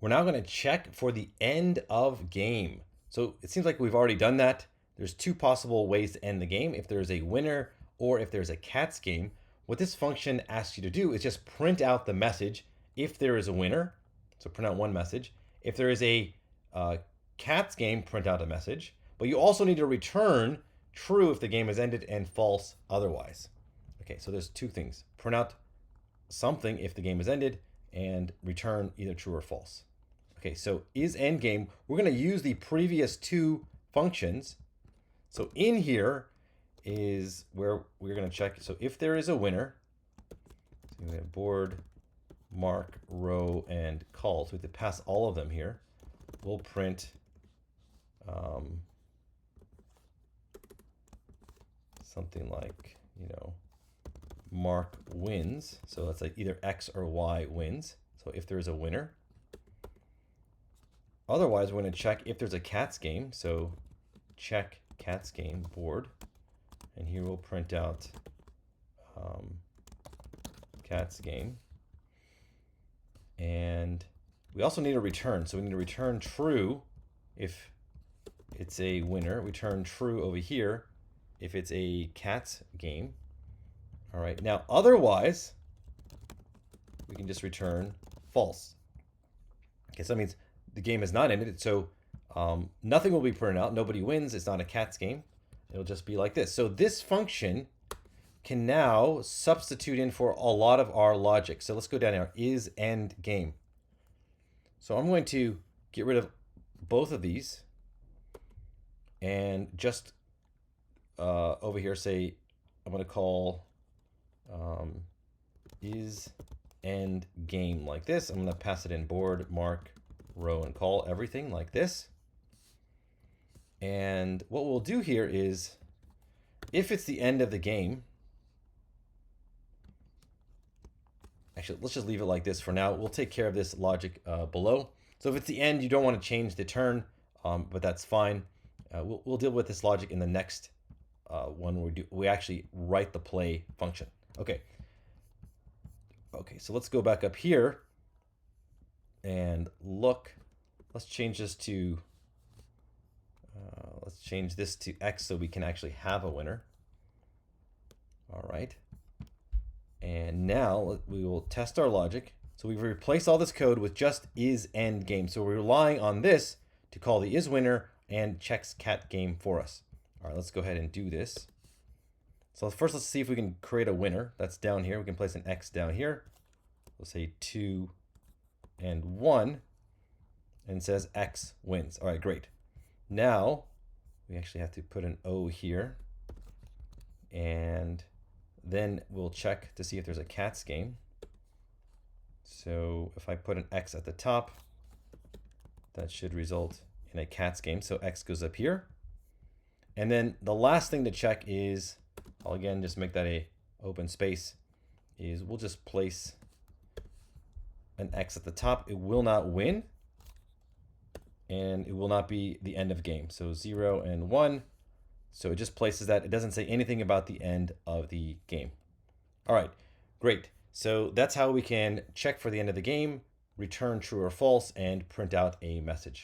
we're now going to check for the end of game. So it seems like we've already done that. There's two possible ways to end the game. If there's a winner or if there's a cats game, what this function asks you to do is just print out the message if there is a winner. So print out one message. If there is a cats game, print out a message. But you also need to return true if the game has ended and false otherwise. Okay, so there's two things. Print out something if the game has ended and return either true or false. Okay, so is endgame, we're going to use the previous two functions. So in here is where we're going to check. So if there is a winner, so we have board, mark, row, and call. So we have to pass all of them here. We'll print something like, mark wins. So that's like either X or Y wins. So if there's a winner. Otherwise, we're going to check if there's a cats game. So check cats game board. And here we'll print out cats game. And we also need a return. So we need to return true if it's a winner. Return true over here if it's a cats game. All right, now otherwise, we can just return false. Okay, so that means the game is not ended. So nothing will be printed out. Nobody wins. It's not a cats game. It'll just be like this. So this function can now substitute in for a lot of our logic. So let's go down here. Is end game. So I'm going to get rid of both of these and just over here say I'm going to call is end game like this. I'm going to pass it in board, mark, row, and call everything like this. And what we'll do here is if it's the end of the game, actually, let's just leave it like this for now. We'll take care of this logic below. So if it's the end, you don't want to change the turn, but that's fine. We'll deal with this logic in the next one where we actually write the play function. Okay. Okay, so let's go back up here and look. Let's change this to X so we can actually have a winner. All right. And now we will test our logic. So we've replaced all this code with just is end game. So we're relying on this to call the is winner and checks cat game for us. All right, let's go ahead and do this. So first, let's see if we can create a winner. That's down here. We can place an X down here. We'll say 2 and 1, and it says X wins. All right, great. Now we actually have to put an O here, and then we'll check to see if there's a cats game. So if I put an X at the top, that should result in a cats game. So X goes up here. And then the last thing to check is, I'll again just make that a open space, is we'll just place an X at the top. It will not win, and it will not be the end of game. So 0 and 1. So it just places that. It doesn't say anything about the end of the game. All right, great. So that's how we can check for the end of the game, return true or false, and print out a message.